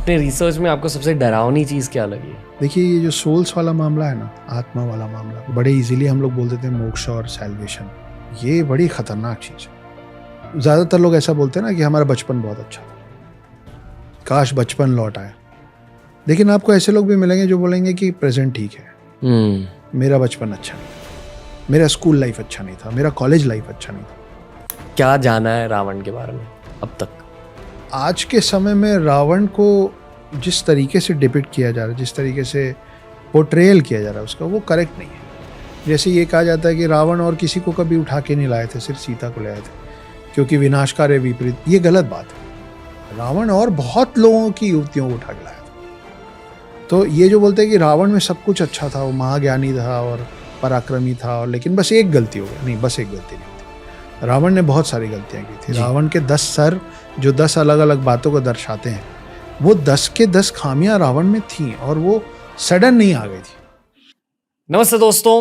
अपने रिसर्च में आपको सबसे डरावनी चीज़ क्या लगी? देखिए, ये जो सोल्स वाला मामला है ना, आत्मा वाला मामला, बड़े इजीली हम लोग बोल देते हैं मोक्ष और सैल्वेशन। ये बड़ी खतरनाक चीज़ है। ज़्यादातर लोग ऐसा बोलते हैं ना कि हमारा बचपन बहुत अच्छा था, काश बचपन लौट आया। लेकिन आपको ऐसे लोग भी मिलेंगे जो बोलेंगे कि प्रेजेंट ठीक है, मेरा बचपन अच्छा नहीं, मेरा स्कूल लाइफ अच्छा नहीं था, मेरा कॉलेज लाइफ अच्छा नहीं था। क्या जाना है रावण के बारे में अब तक? आज के समय में रावण को जिस तरीके से डिपिक्ट किया जा रहा है, जिस तरीके से पोर्ट्रेयल किया जा रहा है उसका, वो करेक्ट नहीं है। जैसे ये कहा जाता है कि रावण और किसी को कभी उठा के नहीं लाए थे, सिर्फ सीता को लाए थे क्योंकि विनाशकारी विपरीत। ये गलत बात है। रावण और बहुत लोगों की युवतियों को उठा के लाया था। तो ये जो बोलते हैं कि रावण में सब कुछ अच्छा था, वो महाज्ञानी था और पराक्रमी था, और लेकिन बस एक गलती हो गई। नहीं, बस एक गलती नहीं थी। रावण ने बहुत सारी गलतियां की थी। रावण के 10 सर जो 10 अलग अलग बातों को दर्शाते हैं, वो 10 के 10 खामियां रावण में थी और वो सडन नहीं आ गई थी। नमस्ते दोस्तों,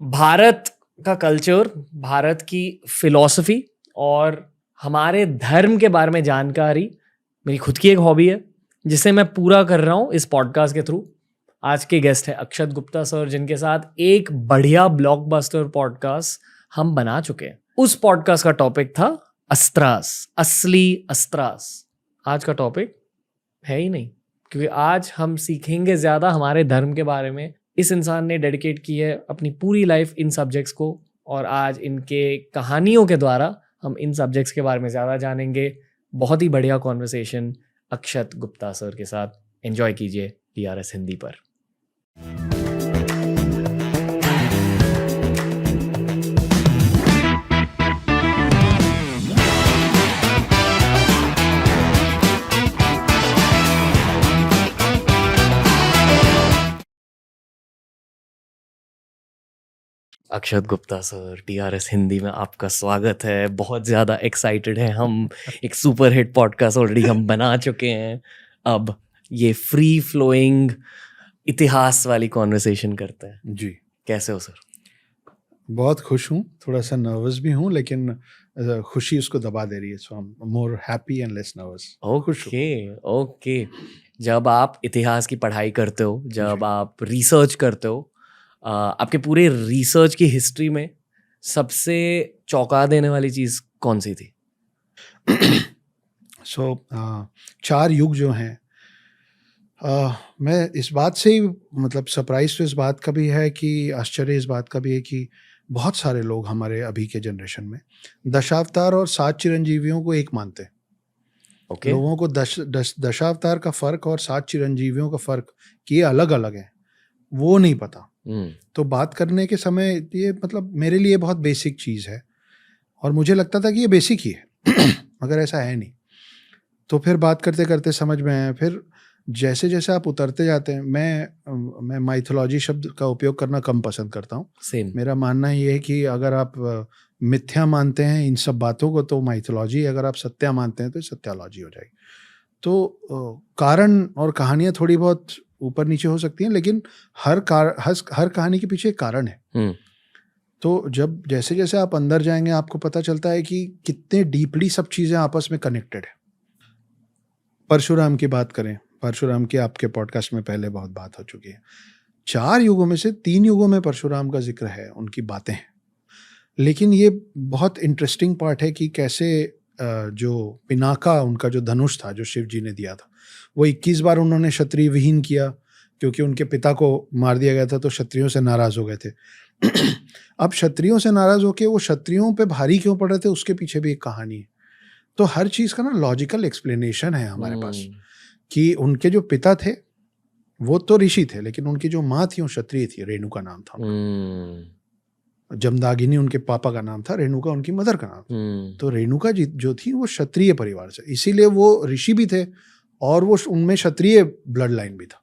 भारत का कल्चर, भारत की फिलॉसफी और हमारे धर्म के बारे में जानकारी मेरी खुद की एक हॉबी है, जिसे मैं पूरा कर रहा हूँ इस पॉडकास्ट के थ्रू। आज के गेस्ट है अक्षत गुप्ता सर, जिनके साथ एक बढ़िया ब्लॉकबस्टर पॉडकास्ट हम बना चुके हैं। उस पॉडकास्ट का टॉपिक था अस्त्रास, असली अस्त्रास। आज का टॉपिक है ही नहीं, क्योंकि आज हम सीखेंगे ज़्यादा हमारे धर्म के बारे में। इस इंसान ने डेडिकेट की है अपनी पूरी लाइफ इन सब्जेक्ट्स को, और आज इनके कहानियों के द्वारा हम इन सब्जेक्ट्स के बारे में ज़्यादा जानेंगे। बहुत ही बढ़िया कॉन्वर्सेशन अक्षत गुप्ता सर के साथ। एंजॉय कीजिए DRS हिंदी पर। अक्षत गुप्ता सर, DRS हिंदी में आपका स्वागत है। बहुत ज़्यादा एक्साइटेड है हम। एक सुपर हिट पॉडकास्ट ऑलरेडी हम बना चुके हैं। अब ये फ्री फ्लोइंग इतिहास वाली कॉन्वर्सेशन करते हैं। जी, कैसे हो सर? बहुत खुश हूँ, थोड़ा सा नर्वस भी हूँ, लेकिन खुशी उसको दबा दे रही है। So I am more happy and less nervous. Okay. जब आप इतिहास की पढ़ाई करते हो, जब आप रिसर्च करते हो, आपके पूरे रिसर्च की हिस्ट्री में सबसे चौंका देने वाली चीज़ कौन सी थी? सो 4 युग जो हैं, मैं इस बात से ही मतलब सरप्राइज तो इस बात का भी है कि आश्चर्य इस बात का भी है कि बहुत सारे लोग हमारे अभी के जनरेशन में दशावतार और 7 चिरंजीवियों को एक मानते हैं। ओके। लोगों को दशावतार का फर्क और 7 चिरंजीवियों का फर्क कि ये अलग अलग है, वो नहीं पता। तो बात करने के समय ये मतलब मेरे लिए बहुत बेसिक चीज़ है, और मुझे लगता था कि ये बेसिक ही है मगर ऐसा है नहीं। तो फिर बात करते करते समझ में आया। फिर जैसे जैसे आप उतरते जाते हैं, मैं माइथोलॉजी शब्द का उपयोग करना कम पसंद करता हूँ। सेम। मेरा मानना ये है कि अगर आप मिथ्या मानते हैं इन सब बातों को तो माइथोलॉजी, अगर आप सत्या मानते हैं तो सत्यालॉजी हो जाएगी। तो कारण और कहानियाँ थोड़ी बहुत ऊपर नीचे हो सकती हैं, लेकिन हर कहानी के पीछे एक कारण है। तो जब जैसे जैसे आप अंदर जाएंगे आपको पता चलता है कि कितने डीपली सब चीज़ें आपस में कनेक्टेड है। परशुराम की बात करें, परशुराम की आपके पॉडकास्ट में पहले बहुत बात हो चुकी है। 4 युगों में से 3 युगों में परशुराम का जिक्र है, उनकी बातें हैं। लेकिन ये बहुत इंटरेस्टिंग पार्ट है कि कैसे जो पिनाका, उनका जो धनुष था जो शिव जी ने दिया था, वो 21 बार उन्होंने क्षत्रिय विहीन किया क्योंकि उनके पिता को मार दिया गया था, तो क्षत्रियों से नाराज हो गए थे। अब क्षत्रियों से नाराज होकर वो क्षत्रियों पे भारी क्यों पड़ रहे थे, उसके पीछे भी एक कहानी है। तो हर चीज़ का ना लॉजिकल एक्सप्लेनेशन है हमारे पास, कि उनके जो पिता थे वो तो ऋषि थे, लेकिन उनकी जो माँ थी वो क्षत्रिय थी, रेणुका नाम था उनका। जमदागिनी उनके पापा का नाम था, रेणुका उनकी मदर का नाम था। तो रेणुका जी जो थी वो क्षत्रिय परिवार से, इसीलिए वो ऋषि भी थे और वो उनमें क्षत्रिय ब्लड लाइन भी था।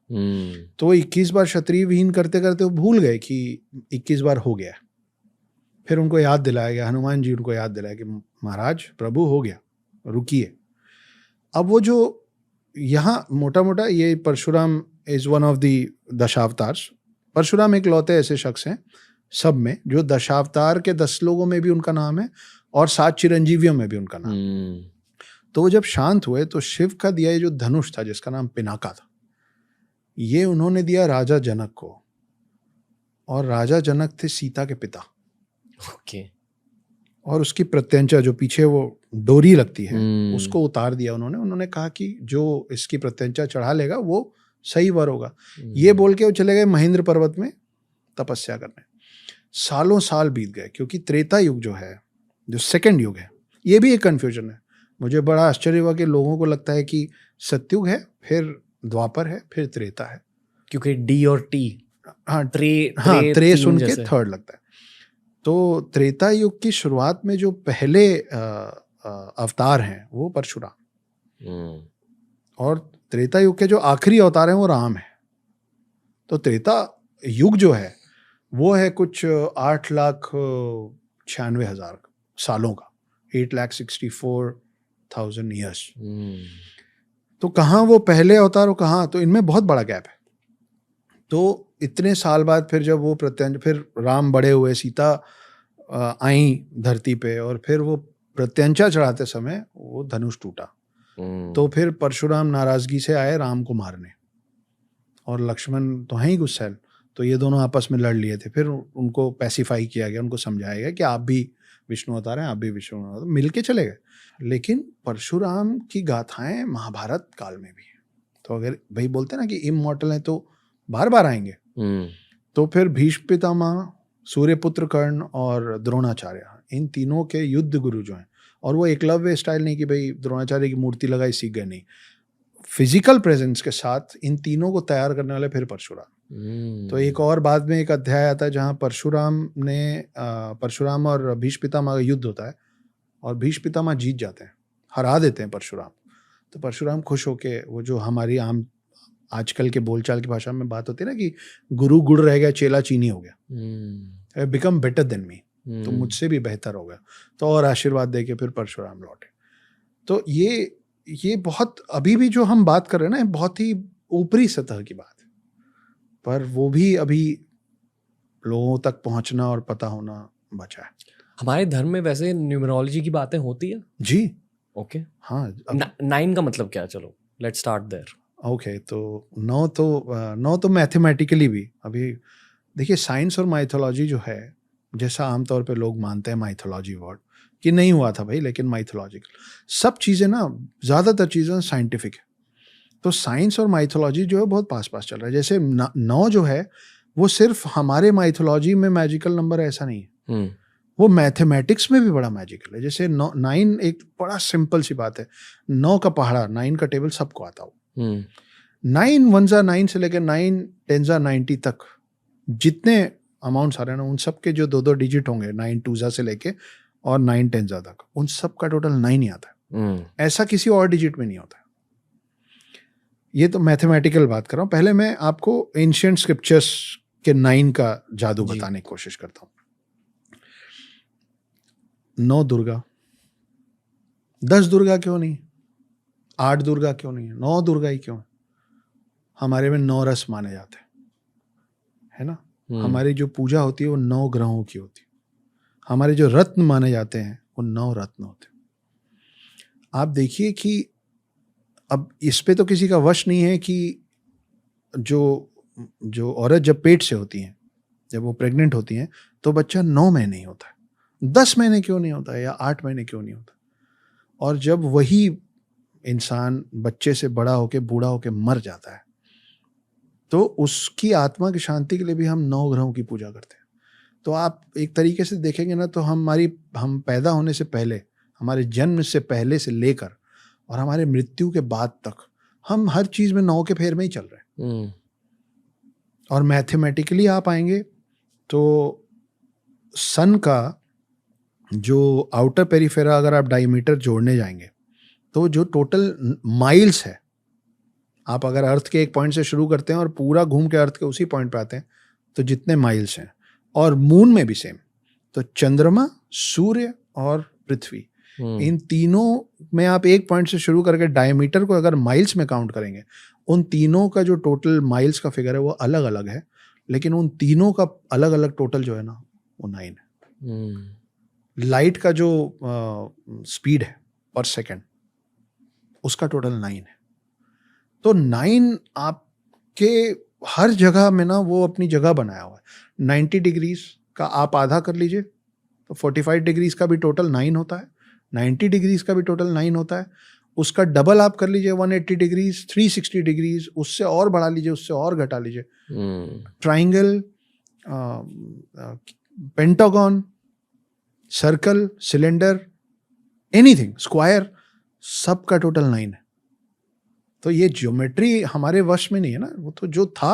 तो 21 बार क्षत्रिय विहीन करते करते वो भूल गए कि 21 बार हो गया। फिर उनको याद दिलाया गया, हनुमान जी उनको याद दिलाया कि महाराज प्रभु हो गया, रुकिए। अब वो जो यहाँ मोटा मोटा ये Parashuram is one of the dashavatars. Parashuram एक लौते ऐसे शख्स हैं सब में जो दशावतार के 10 लोगों में भी उनका नाम है और 7 चिरंजीवियों में भी उनका नाम है। तो वो जब शांत हुए तो शिव का दिया ये जो धनुष था जिसका नाम पिनाका था, ये उन्होंने दिया राजा जनक को, और राजा जनक थे सीता के पिता। ओके। और उसकी प्रत्यंचा जो पीछे वो डोरी लगती है उसको उतार दिया उन्होंने कहा कि जो इसकी प्रत्यंचा चढ़ा लेगा वो सही वर होगा। ये बोल के वो चले गए महेंद्र पर्वत में तपस्या करने। सालों साल बीत गए, क्योंकि त्रेता युग जो है, जो सेकंड युग है, ये भी एक कंफ्यूजन है। मुझे बड़ा आश्चर्य हुआ कि लोगों को लगता है कि सतयुग है, फिर द्वापर है, फिर त्रेता है, क्योंकि डी और टी, हाँ त्रे त्रे तीन सुन के जैसे। थर्ड लगता है। तो त्रेता युग की शुरुआत में जो पहले अवतार हैं वो परशुराम, और त्रेता युग के जो आखिरी अवतार हैं वो राम है। तो त्रेता युग जो है वो है कुछ 8,96,000 सालों का, 8,64,000 ईयर्स। तो कहाँ वो पहले अवतार हो, कहाँ, तो इनमें बहुत बड़ा गैप है। तो इतने साल बाद फिर जब वो फिर राम बड़े हुए, सीता आई धरती पे, और फिर वो प्रत्यंचा चढ़ाते समय वो धनुष टूटा। तो फिर परशुराम नाराजगी से आए राम को मारने, और लक्ष्मण तो हैं ही गुस्सैल, तो ये दोनों आपस में लड़ लिए थे। फिर उनको पैसिफाई किया गया, उनको समझाया गया कि आप भी विष्णु अवतार हैं, आप भी विष्णु अवतार, मिल के चले गए। लेकिन परशुराम की गाथाएं महाभारत काल में भी है। तो अगर भाई बोलते ना कि इमॉर्टल हैं तो बार बार आएंगे, तो फिर भीष्म पितामह, सूर्यपुत्र कर्ण और द्रोणाचार्य, इन तीनों के युद्ध गुरु जो हैं, और वो एकलव्य स्टाइल नहीं कि भाई द्रोणाचार्य की मूर्ति लगाई सीख गए, नहीं, फिजिकल प्रेजेंस के साथ इन तीनों को तैयार करने वाले फिर परशुराम। तो एक और बाद में एक अध्याय आता है जहाँ परशुराम और भीष्म पितामह का युद्ध होता है, और भीष्म पितामह जीत जाते हैं, हरा देते हैं परशुराम। तो परशुराम खुश होके, वो जो हमारी आम आजकल के बोलचाल की भाषा में बात होती है ना कि गुरु गुड़ रह गया, चेला चीनी हो गया, बिकम बेटर देन मी, तो मुझसे भी बेहतर हो गया, तो और आशीर्वाद देके फिर परशुराम लौटे। तो ये बहुत, अभी भी जो हम बात कर रहे हैं ना, बहुत ही ऊपरी सतह की बात है, पर वो भी अभी लोगों तक पहुंचना और पता होना बचा है। हमारे धर्म में वैसे न्यूमरोलॉजी की बातें होती है जी, ओके। हाँ। 9 का मतलब क्या है? चलो लेट्स स्टार्ट देयर। ओके, तो 9 तो मैथमेटिकली भी, अभी देखिए साइंस और माइथोलॉजी जो है, जैसा आमतौर पे लोग मानते हैं माइथोलॉजी वर्ड कि नहीं हुआ था भाई, लेकिन माइथोलॉजिकल सब चीज़ें ना, ज़्यादातर चीज़ें साइंटिफिक है। तो साइंस और माइथोलॉजी जो है बहुत पास पास चल रहा है। जैसे 9 जो है वो सिर्फ हमारे माइथोलॉजी में मैजिकल नंबर है ऐसा नहीं है, वो मैथमेटिक्स में भी बड़ा मैजिकल है। जैसे 9 एक बड़ा सिंपल सी बात है, 9 का पहाड़ा, 9 का टेबल सबको आता हो, 9 1 9 से लेकर 9 10 90 तक जितने अमाउंट्स आ रहे हैं ना, उन सब के जो 2 डिजिट होंगे, 9 2 से लेके और 9 10 तक, उन सब का टोटल 9 ही आता है। ऐसा किसी और डिजिट में नहीं होता है। ये तो मैथमेटिकल बात कर रहा हूँ। पहले मैं आपको एंशिएंट स्क्रिप्चर्स के 9 का जादू बताने की कोशिश करता हूँ। 9 दुर्गा, 10 दुर्गा क्यों नहीं, 8 दुर्गा क्यों नहीं है, 9 दुर्गा ही क्यों है? हमारे में 9 रस माने जाते हैं, है ना। हमारी जो पूजा होती है वो 9 ग्रहों की होती है। हमारे जो रत्न माने जाते हैं वो 9 रत्न होते हैं। आप देखिए कि अब इस पे तो किसी का वश नहीं है कि जो औरत जब पेट से होती हैं, जब वो प्रेग्नेंट होती हैं, तो बच्चा 9 महीने ही होता है, 10 महीने क्यों नहीं होता है, या 8 महीने क्यों नहीं होता। और जब वही इंसान बच्चे से बड़ा होके बूढ़ा होके मर जाता है, तो उसकी आत्मा की शांति के लिए भी हम 9 ग्रहों की पूजा करते हैं। तो आप एक तरीके से देखेंगे ना, तो हम पैदा होने से पहले, हमारे जन्म से पहले से लेकर और हमारे मृत्यु के बाद तक, हम हर चीज में 9 के फेर में ही चल रहे हैं। और मैथमेटिकली आप आएंगे तो सन का जो आउटर पेरिफेरा, अगर आप डायमीटर जोड़ने जाएंगे, तो जो टोटल माइल्स है, आप अगर अर्थ के एक पॉइंट से शुरू करते हैं और पूरा घूम के अर्थ के उसी पॉइंट पे आते हैं, तो जितने माइल्स हैं, और मून में भी सेम, तो चंद्रमा, सूर्य और पृथ्वी, इन तीनों में आप एक पॉइंट से शुरू करके डायमीटर को अगर माइल्स में काउंट करेंगे, उन तीनों का जो टोटल माइल्स का फिगर है वो अलग अलग है, लेकिन उन तीनों का अलग अलग टोटल जो है ना, वो 9 है। लाइट का जो स्पीड है पर सेकेंड, उसका टोटल 9 है। तो 9 आपके हर जगह में ना वो अपनी जगह बनाया हुआ है। 90 डिग्रीज का आप आधा कर लीजिए तो 45 डिग्रीज का भी टोटल 9 होता है, 90 डिग्रीज का भी टोटल 9 होता है, उसका डबल आप कर लीजिए 180 डिग्रीज, 360 डिग्रीज, उससे और बढ़ा लीजिए, उससे और घटा लीजिए। Triangle, pentagon, circle, cylinder, anything, square, सबका टोटल 9 है। तो ये ज्योमेट्री हमारे वश में नहीं है ना, वो तो जो था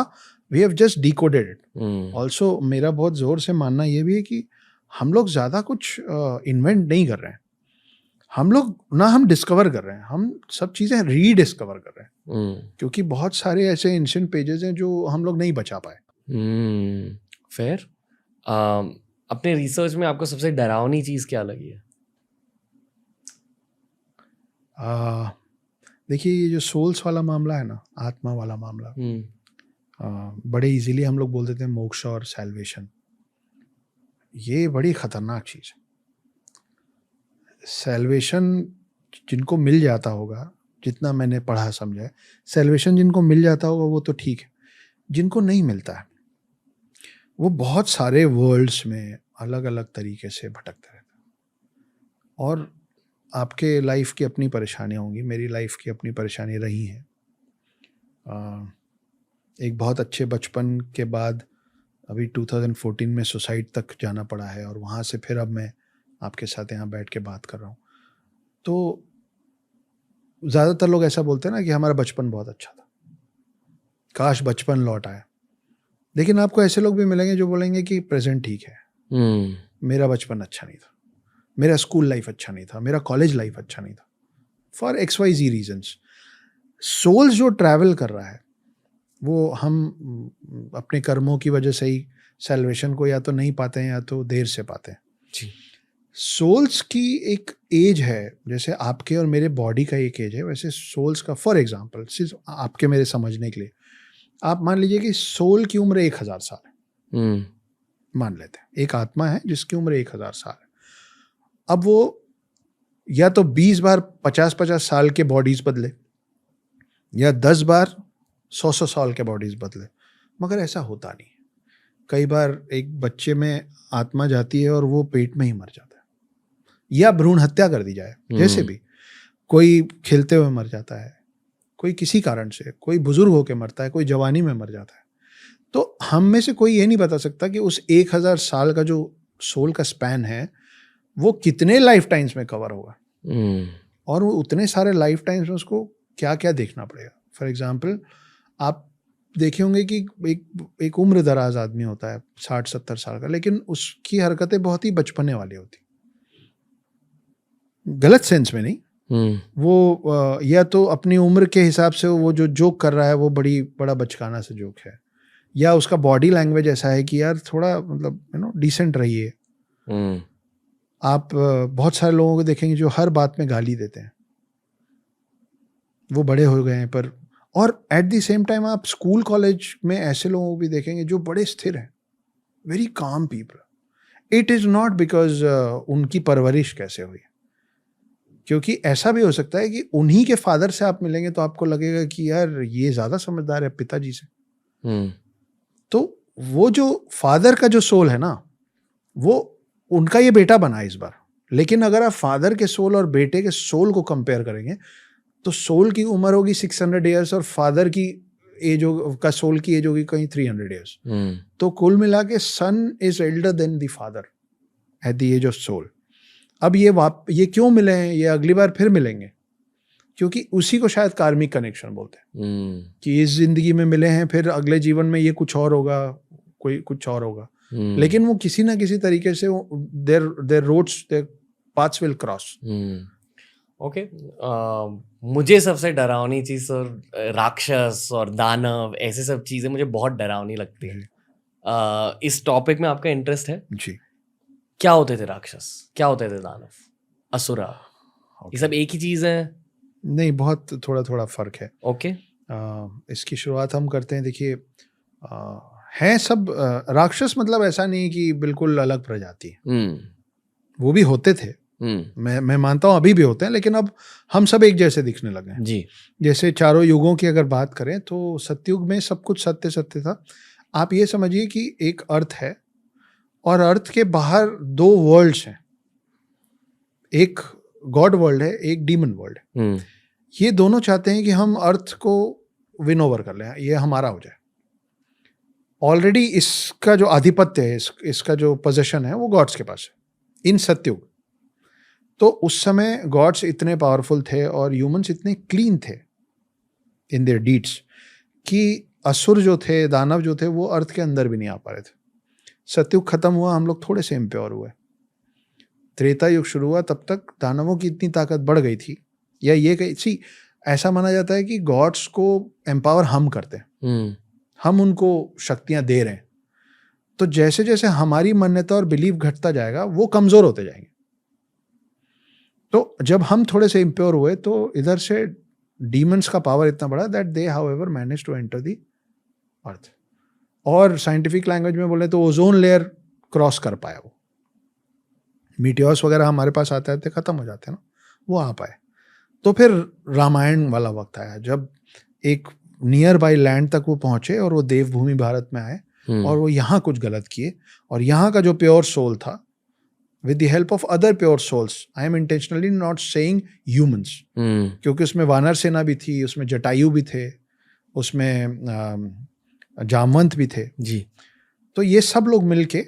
we have just decoded it. Also मेरा बहुत जोर से मानना ये भी है कि हम लोग ज़्यादा कुछ इन्वेंट नहीं कर रहे हैं, हम लोग ना हम डिस्कवर कर रहे हैं, हम सब चीज़ें रीडिस्कवर कर रहे हैं। क्योंकि बहुत सारे ऐसे एंशिएंट पेजेस हैं जो हम लोग नहीं बचा पाए। फेयर। अपने रिसर्च में आपको सबसे डरावनी चीज़ क्या लगी है? देखिए ये जो सोल्स वाला मामला है ना, आत्मा वाला मामला, बड़े इजीली हम लोग बोल देते हैं मोक्ष और सैल्वेशन। ये बड़ी खतरनाक चीज़ है। सैल्वेशन जिनको मिल जाता होगा, जितना मैंने पढ़ा समझा है, सैल्वेशन जिनको मिल जाता होगा वो तो ठीक है, जिनको नहीं मिलता है वो बहुत सारे वर्ल्ड्स में अलग अलग तरीके से भटकते रहते हैं। और आपके लाइफ की अपनी परेशानियाँ होंगी, मेरी लाइफ की अपनी परेशानी रही हैं। एक बहुत अच्छे बचपन के बाद अभी 2014 में सुसाइड तक जाना पड़ा है, और वहाँ से फिर अब मैं आपके साथ यहाँ बैठ के बात कर रहा हूँ। तो ज़्यादातर लोग ऐसा बोलते हैं ना कि हमारा बचपन बहुत अच्छा था, काश बचपन लौट आए। लेकिन आपको ऐसे लोग भी मिलेंगे जो बोलेंगे कि प्रेजेंट ठीक है, मेरा बचपन अच्छा नहीं था, मेरा स्कूल लाइफ अच्छा नहीं था, मेरा कॉलेज लाइफ अच्छा नहीं था, फॉर XYZ रीजन्स। सोल्स जो ट्रैवल कर रहा है वो हम अपने कर्मों की वजह से ही सैल्वेशन को या तो नहीं पाते हैं या तो देर से पाते हैं। जी। सोल्स की एक एज है, जैसे आपके और मेरे बॉडी का एक एज है, वैसे सोल्स का, फॉर एग्जांपल सिर्फ आपके मेरे समझने के लिए, आप मान लीजिए कि सोल की उम्र 1000 साल है, मान लेते हैं एक आत्मा है जिसकी उम्र 1000 साल है। अब वो या तो 20 बार 50-50 साल के बॉडीज बदले, या 10 बार 100 साल के बॉडीज बदले, मगर ऐसा होता नहीं। कई बार एक बच्चे में आत्मा जाती है और वो पेट में ही मर जाता है, या भ्रूण हत्या कर दी जाए, जैसे भी कोई खेलते हुए मर जाता है, कोई किसी कारण से, कोई बुजुर्ग होकर मरता है, कोई जवानी में मर जाता है। तो हम में से कोई ये नहीं बता सकता कि उस 1000 साल का जो सोल का स्पैन है वो कितने लाइफ टाइम्स में कवर होगा, और वो उतने सारे लाइफ टाइम्स में उसको क्या क्या देखना पड़ेगा। फॉर एग्जाम्पल आप देखे होंगे कि एक उम्र दराज आदमी होता है 60-70 साल का, लेकिन उसकी हरकतें बहुत ही बचपने वाली होती, गलत सेंस में नहीं। वो या तो अपनी उम्र के हिसाब से वो जो जोक कर रहा है वो बड़ा बचकाना सा जोक है, या उसका बॉडी लैंग्वेज ऐसा है कि यार थोड़ा मतलब डिसेंट रहिए। आप बहुत सारे लोगों को देखेंगे जो हर बात में गाली देते हैं, वो बड़े हो गए हैं पर, और एट द सेम टाइम आप स्कूल कॉलेज में ऐसे लोगों को भी देखेंगे जो बड़े स्थिर हैं, very calm people. It is not because उनकी परवरिश कैसे हुई, क्योंकि ऐसा भी हो सकता है कि उन्हीं के फादर से आप मिलेंगे तो आपको लगेगा कि यार ये ज़्यादा समझदार है पिताजी से। तो वो जो फादर का जो सोल है ना, वो उनका ये बेटा बना इस बार। लेकिन अगर आप फादर के सोल और बेटे के सोल को कंपेयर करेंगे तो सोल की उम्र होगी 600 ईयर्स और फादर की एज का सोल की एज होगी कहीं 300 ईयर्स। तो कुल मिला के son is elder then the father at the age of soul. अब ये क्यों मिले हैं, ये अगली बार फिर मिलेंगे, क्योंकि उसी को शायद कार्मिक कनेक्शन बोलते हैं कि इस जिंदगी में मिले हैं, फिर अगले जीवन में ये कुछ और होगा, कोई कुछ और होगा। लेकिन वो किसी ना किसी तरीके से their roads, their paths will cross. Okay. मुझे सबसे डरावनी चीज और राक्षस और दानव, ऐसे सब चीजें मुझे बहुत डरावनी लगती है। इस टॉपिक में आपका इंटरेस्ट है जी? क्या होते थे राक्षस, क्या होते थे दानव, असुरा, ये सब एक ही चीज है? नहीं, बहुत थोड़ा थोड़ा फर्क है। ओके। इसकी शुरुआत हम करते हैं। देखिए हैं सब राक्षस, मतलब ऐसा नहीं कि बिल्कुल अलग प्रजाति है, वो भी होते थे, मैं मानता हूँ अभी भी होते हैं, लेकिन अब हम सब एक जैसे दिखने लगे हैं जी। जैसे चारों युगों की अगर बात करें तो सतयुग में सब कुछ सत्य सत्य था। आप ये समझिए कि एक अर्थ है और अर्थ के बाहर दो वर्ल्ड्स हैं, एक गॉड वर्ल्ड है, एक डीमन वर्ल्ड है। ये दोनों चाहते हैं कि हम अर्थ को विन ओवर कर लें, ये हमारा हो जाए। ऑलरेडी इसका जो आधिपत्य है, इसका जो पोजीशन है वो गॉड्स के पास है इन सतयुग। तो उस समय गॉड्स इतने पावरफुल थे और ह्यूमंस इतने क्लीन थे इन देयर डीड्स कि असुर जो थे, दानव जो थे, वो अर्थ के अंदर भी नहीं आ पा रहे थे। सतयुग खत्म हुआ, हम लोग थोड़े से इम्प्योर हुए। त्रेता युग शुरू हुआ, तब तक दानवों की इतनी ताकत बढ़ गई थी, या ये कहीं ऐसा माना जाता है कि गॉड्स को एम्पावर हम करते हैं, हम उनको शक्तियां दे रहे हैं। तो जैसे जैसे हमारी मान्यता और बिलीव घटता जाएगा वो कमजोर होते जाएंगे। तो जब हम थोड़े से इम्प्योर हुए तो इधर से डीमंस का पावर इतना बड़ा that they however manage to enter the earth. और साइंटिफिक लैंग्वेज में बोले तो ओजोन लेयर क्रॉस कर पाया वो। मीटियोर्स वगैरह हमारे पास आते आते खत्म हो जाते हैं ना, वो आ पाए। तो फिर रामायण वाला वक्त आया जब एक नियर बाई लैंड तक वो पहुंचे और वो देवभूमि भारत में आए और वो यहाँ कुछ गलत किए। और यहाँ का जो प्योर सोल था, with the help of other pure souls, I am intentionally not saying humans, क्योंकि उसमें वानर सेना भी थी, उसमें जटायु भी थे, उसमें जामवंत भी थे जी। तो ये सब लोग मिलके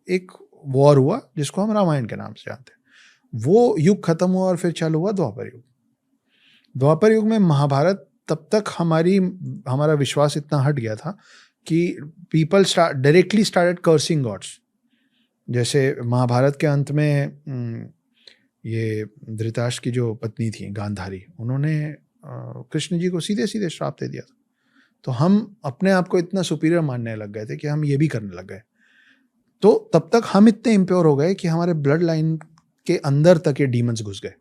एक वॉर हुआ जिसको हम रामायण के नाम से जानते हैं। वो युग खत्म हुआ और फिर चालू हुआ द्वापर युग। द्वापर युग में महाभारत, तब तक हमारा विश्वास इतना हट गया था कि people directly started cursing gods. जैसे महाभारत के अंत में ये धृतराष्ट्र की जो पत्नी थी गांधारी, उन्होंने कृष्ण जी को सीधे सीधे श्राप दे दिया था। तो हम अपने आप को इतना सुपीरियर मानने लग गए थे कि हम ये भी करने लग गए। तो तब तक हम इतने इम्प्योर हो गए कि हमारे ब्लड लाइन के अंदर तक ये डीमंस घुस गए।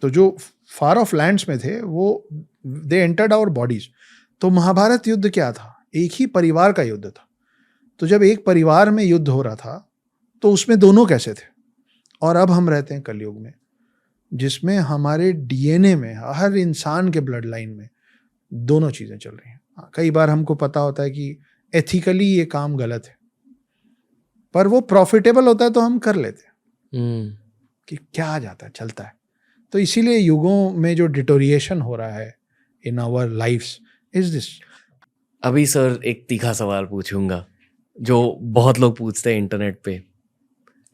तो जो फार ऑफ लैंड्स में थे वो दे एंटर्ड आवर बॉडीज। तो महाभारत युद्ध क्या था? एक ही परिवार का युद्ध था। तो जब एक परिवार में युद्ध हो रहा था तो उसमें दोनों कैसे थे? और अब हम रहते हैं कलयुग में जिसमें हमारे डीएनए में, हर इंसान के ब्लड लाइन में दोनों चीजें चल रही हैं। कई बार हमको पता होता है कि एथिकली ये काम गलत है, पर वो प्रॉफिटेबल होता है तो हम कर लेते हैं कि क्या आ जाता है, चलता है। तो इसीलिए युगों में जो डिटोरिएशन हो रहा है in our lives is this. अभी सर एक तीखा सवाल पूछूंगा जो बहुत लोग पूछते हैं इंटरनेट पे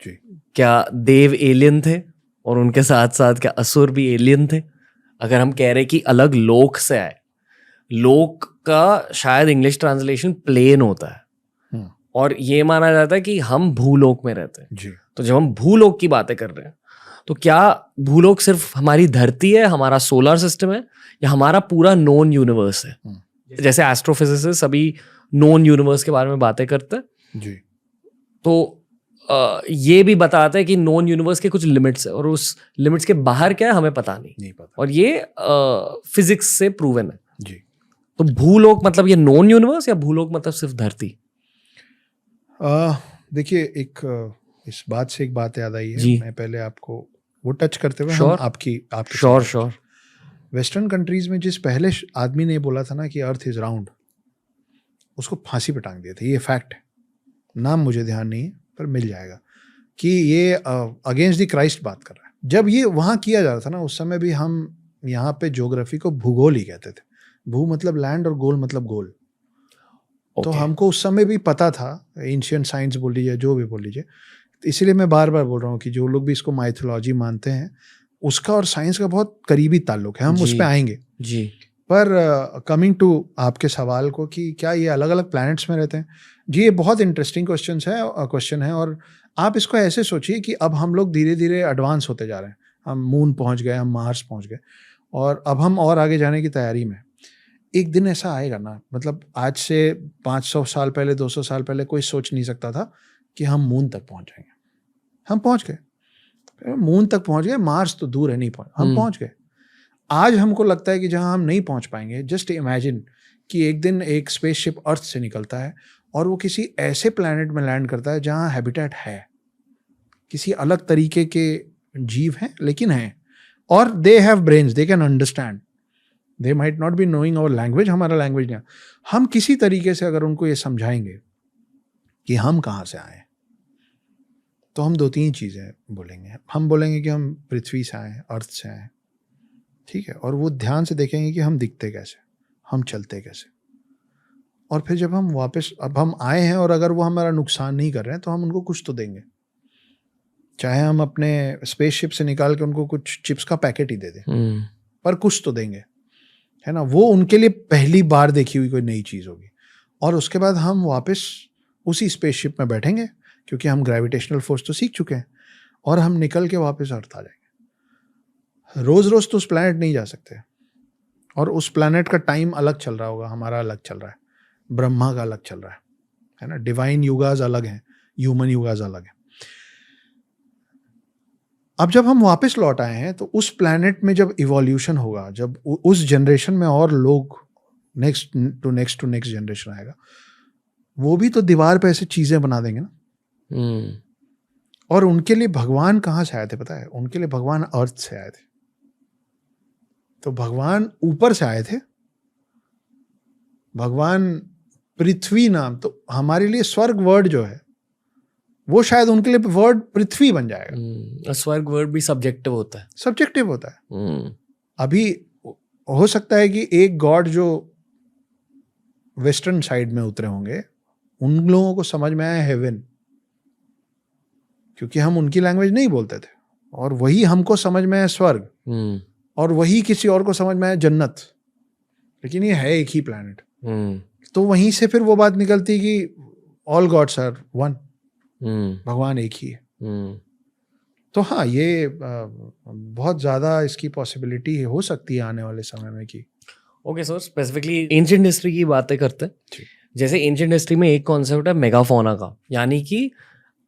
जी। क्या देव एलियन थे और उनके साथ साथ क्या असुर भी एलियन थे? अगर हम कह रहे कि अलग लोक से आए, लोक का शायद इंग्लिश ट्रांसलेशन प्लेन होता है और ये माना जाता है कि हम भूलोक में रहते हैं जी। तो जब हम भूलोक की बातें कर रहे हैं तो क्या भूलोक सिर्फ हमारी धरती है, हमारा सोलर सिस्टम है, या हमारा पूरा नोन यूनिवर्स है? जैसे एस्ट्रोफिजिसिस्ट अभी नोन यूनिवर्स के बारे में बातें करते हैं जी। तो ये भी बताते हैं कि नोन यूनिवर्स के कुछ लिमिट्स है और उस लिमिट्स के बाहर क्या है हमें पता नहीं पता। और ये फिजिक्स से प्रूवन है जी। तो भूलोक मतलब ये नॉन यूनिवर्स या भूलोक मतलब सिर्फ धरती? देखिए, इस बात से एक बात याद आई है। जी। मैं पहले आपको वो टच करते हुए Sure. हम आपकी श्योर वेस्टर्न कंट्रीज में जिस पहले आदमी ने बोला था ना कि अर्थ इज राउंड, उसको फांसी पे टांग दिए थे। ये फैक्ट है, नाम मुझे ध्यान नहीं है पर मिल जाएगा कि ये अगेंस्ट द क्राइस्ट बात कर रहा है। जब ये वहाँ किया जा रहा था ना, उस समय भी हम यहाँ पे ज्योग्राफी को भूगोल ही कहते थे। भू मतलब लैंड और गोल मतलब गोल। तो हमको उस समय भी पता था, एंशिएंट साइंस बोल लीजिए, जो भी बोल लीजिए। इसीलिए मैं बार बार बोल रहा हूँ कि जो लोग भी इसको माइथोलॉजी मानते हैं, उसका और साइंस का बहुत करीबी ताल्लुक है। हम उस पर आएंगे जी। पर कमिंग टू आपके सवाल को कि क्या ये अलग अलग प्लैनेट्स में रहते हैं, जी ये बहुत इंटरेस्टिंग क्वेश्चन है। और आप इसको ऐसे सोचिए कि अब हम लोग धीरे धीरे एडवांस होते जा रहे हैं। हम मून पहुंच गए, हम मार्स पहुंच गए और अब हम और आगे जाने की तैयारी में। एक दिन ऐसा आएगा ना, मतलब आज से 500 साल पहले, 200 साल पहले कोई सोच नहीं सकता था कि हम मून तक पहुंच जाएंगे। हम पहुंच गए, मून तक पहुंच गए, मार्स तो दूर है, नहीं पहुंच, हम पहुंच गए। आज हमको लगता है कि जहां हम नहीं पहुंच पाएंगे, जस्ट इमेजिन कि एक दिन एक स्पेसशिप अर्थ से निकलता है और वो किसी ऐसे प्लैनेट में लैंड करता है जहां हैबिटेट है। किसी अलग तरीके के जीव हैं, लेकिन हैं, और they have brains, they can understand, they might not be knowing our language, हमारा लैंग्वेज नहीं। हम किसी तरीके से अगर उनको ये समझाएंगे कि हम कहाँ से आए, तो हम 2-3 चीज़ें बोलेंगे। हम बोलेंगे कि हम पृथ्वी से आए, अर्थ से आए, ठीक है, और वो ध्यान से देखेंगे कि हम दिखते कैसे, हम चलते कैसे, और फिर जब हम वापस, अब हम आए हैं और अगर वो हमारा नुकसान नहीं कर रहे हैं तो हम उनको कुछ तो देंगे। चाहे हम अपने स्पेसशिप से निकाल के उनको कुछ चिप्स का पैकेट ही दे दें, पर कुछ तो देंगे, है ना। वो उनके लिए पहली बार देखी हुई कोई नई चीज़ होगी। और उसके बाद हम वापस उसी स्पेसशिप में बैठेंगे, क्योंकि हम ग्रेविटेशनल फोर्स तो सीख चुके हैं, और हम निकल के वापस अर्थ आ जाएंगे। रोज़ रोज़ तो उस प्लैनेट नहीं जा सकते, और उस प्लैनेट का टाइम अलग चल रहा होगा, हमारा अलग चल रहा है, ब्रह्मा का अलग चल रहा है ना। डिवाइन युगाज अलग हैं, ह्यूमन युगाज अलग हैं। अब जब हम वापस लौट आए हैं तो उस प्लैनेट में जब इवोल्यूशन होगा, जब उस जनरेशन में और लोग नेक्स्ट टू नेक्स्ट जनरेशन आएगा, वो भी तो दीवार पे ऐसे चीजें बना देंगे ना। और उनके लिए भगवान कहाँ से आए थे पता है? उनके लिए भगवान अर्थ से आए थे। तो भगवान ऊपर से आए थे, भगवान पृथ्वी नाम, तो हमारे लिए स्वर्ग वर्ड जो है वो शायद उनके लिए वर्ड पृथ्वी बन जाएगा। स्वर्ग वर्ड भी सब्जेक्टिव होता है, सब्जेक्टिव होता है। अभी हो सकता है कि एक गॉड जो वेस्टर्न साइड में उतरे होंगे, उन लोगों को समझ में आया हेवन, क्योंकि हम उनकी लैंग्वेज नहीं बोलते थे, और वही हमको समझ में आया स्वर्ग, और वही किसी और को समझ में आया जन्नत, लेकिन ये है एक ही प्लैनेट। तो वहीं से फिर वो बात निकलती कि ऑल गॉड्स आर वन, भगवान एक ही है। तो हाँ, ये बहुत ज़्यादा इसकी पॉसिबिलिटी हो सकती है आने वाले समय में कि okay sir, specifically ancient history की बातें करते हैं। जैसे एंशिएंट हिस्ट्री में एक कॉन्सेप्ट है मेगाफोना का, यानी कि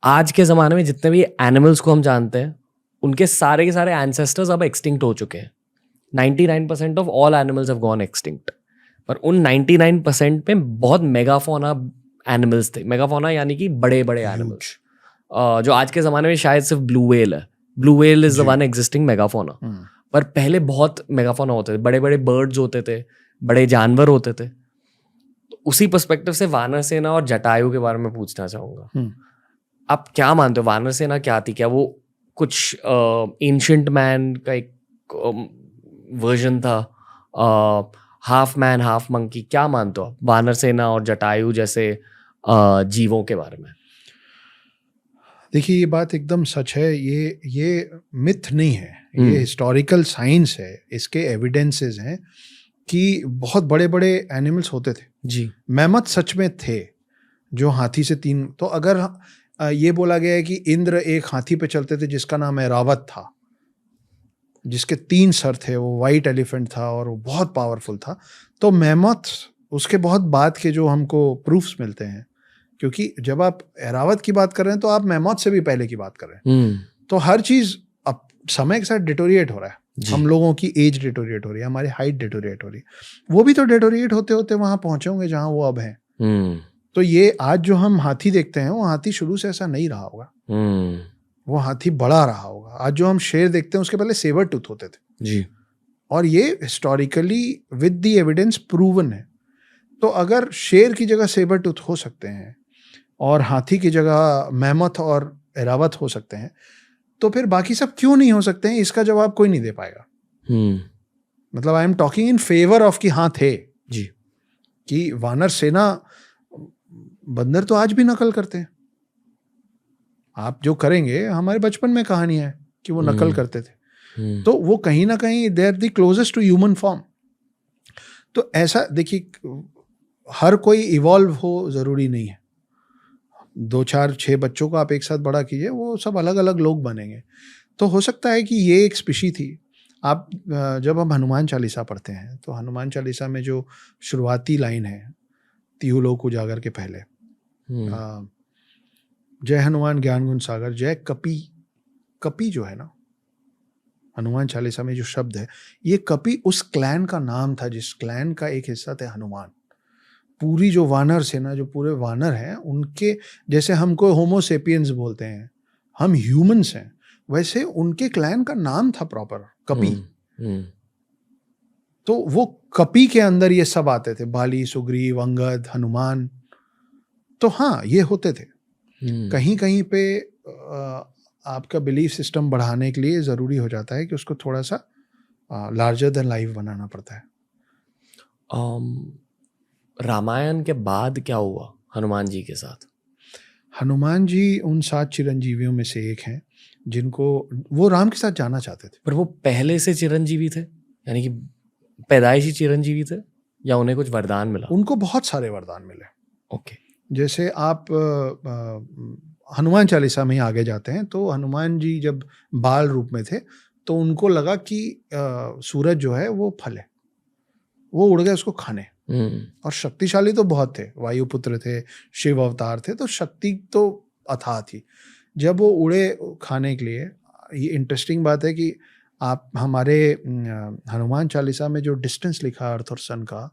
आज के ज़माने में जितने भी एनिमल्स को हम जानते हैं उनके सारे के सारे एंसेस्टर्स अब एक्सटिंक्ट हो चुके हैं। 99% of all animals have gone extinct, पर उन 99% में बहुत मेगाफोना एनिमल्स थे। मेगाफोना यानी कि बड़े बड़े एनिमल्स, जो आज के ज़माने में शायद सिर्फ ब्लू व्हेल है। Blue whale is the one existing megafauna, पर पहले बहुत मेगाफोना होते थे, बड़े बड़े बर्ड्स होते थे, बड़े जानवर होते थे। तो उसी पर्सपेक्टिव से वानर सेना और जटायु के बारे में पूछना चाहूँगा। आप क्या मानते हो, वानर सेना क्या थी? क्या वो कुछ एंशिएंट मैन का एक वर्जन था, हाफ मैन हाफ मंकी? क्या मानते हो आप वानर सेना और जटायु जैसे जीवों के बारे में? देखिए, ये बात एकदम सच है। ये मिथ नहीं है, ये हिस्टोरिकल साइंस है। इसके एविडेंसेस हैं कि बहुत बड़े बड़े एनिमल्स होते थे जी। मैमथ सच में थे, जो हाथी से 3, तो अगर ये बोला गया है कि इंद्र एक हाथी पे चलते थे जिसका नाम ऐरावत था, जिसके 3 सर थे, वो वाइट एलिफेंट था और वो बहुत पावरफुल था। तो मैमथ उसके बहुत बाद के जो हमको प्रूफ्स मिलते हैं, क्योंकि जब आप ऐरावत की बात कर रहे हैं तो आप मैमथ से भी पहले की बात कर रहे हैं। तो हर चीज़ अब समय के साथ डिटोरिएट हो रहा है। हम लोगों की एज डिटोरिएट हो रही है, हमारी हाइट डिटोरिएट हो रही है, वो भी तो डिटोरिएट होते होते वहाँ पहुँचे होंगे जहाँ वो अब हैं। तो ये आज जो हम हाथी देखते हैं, वो हाथी शुरू से ऐसा नहीं रहा होगा, वो हाथी बड़ा रहा होगा। आज जो हम शेर देखते हैं, उसके पहले सेबर टूथ होते थे जी, और ये historically with the evidence proven है। तो अगर शेर की जगह सेबर टूथ हो सकते हैं और हाथी की जगह मैमथ और ऐरावत हो सकते हैं, तो फिर बाकी सब क्यों नहीं हो सकते हैं? इसका जवाब कोई नहीं दे पाएगा। मतलब I am talking in favour of कि हाँ थे जी, कि वानर सेना, बंदर तो आज भी नकल करते हैं। आप जो करेंगे, हमारे बचपन में कहानी है कि वो नकल करते थे। तो वो कहीं ना कहीं they are the closest to human form. तो ऐसा देखिए, हर कोई इवॉल्व हो जरूरी नहीं है। 2, 4, 6 बच्चों को आप एक साथ बड़ा कीजिए, वो सब अलग अलग लोग बनेंगे। तो हो सकता है कि ये एक स्पीशी थी। आप जब हम हनुमान चालीसा पढ़ते हैं, तो हनुमान चालीसा में जो शुरुआती लाइन है, तिहु लोक उजागर के पहले, जय हनुमान ज्ञान गुण सागर जय कपि। कपि जो है ना, हनुमान चालीसा में जो शब्द है, ये कपि उस क्लैन का नाम था जिस क्लैन का एक हिस्सा थे हनुमान। पूरी जो वानर सेना, जो पूरे वानर हैं, उनके जैसे हमको होमो सेपियंस बोलते हैं, हम ह्यूमंस हैं, वैसे उनके क्लैन का नाम था प्रॉपर कपि। तो वो कपि के अंदर ये सब आते थे, बाली, सुग्रीव, अंगद, हनुमान। तो हाँ, ये होते थे। कहीं कहीं पे आपका बिलीफ सिस्टम बढ़ाने के लिए ज़रूरी हो जाता है कि उसको थोड़ा सा लार्जर देन लाइफ बनाना पड़ता है। रामायण के बाद क्या हुआ हनुमान जी के साथ? हनुमान जी उन 7 चिरंजीवियों में से एक हैं जिनको वो राम के साथ जाना चाहते थे। पर वो पहले से चिरंजीवी थे, यानी कि पैदाइशी चिरंजीवी थे, या उन्हें कुछ वरदान मिला? उनको बहुत सारे वरदान मिले। ओके। जैसे आप हनुमान चालीसा में आगे जाते हैं तो हनुमान जी जब बाल रूप में थे तो उनको लगा कि सूरज जो है वो फल है, वो उड़ गए उसको खाने। और शक्तिशाली तो बहुत थे, वायुपुत्र थे, शिव अवतार थे, तो शक्ति तो अथाह थी। जब वो उड़े खाने के लिए, ये इंटरेस्टिंग बात है कि आप हमारे हनुमान चालीसा में जो डिस्टेंस लिखा अर्थ और सन का,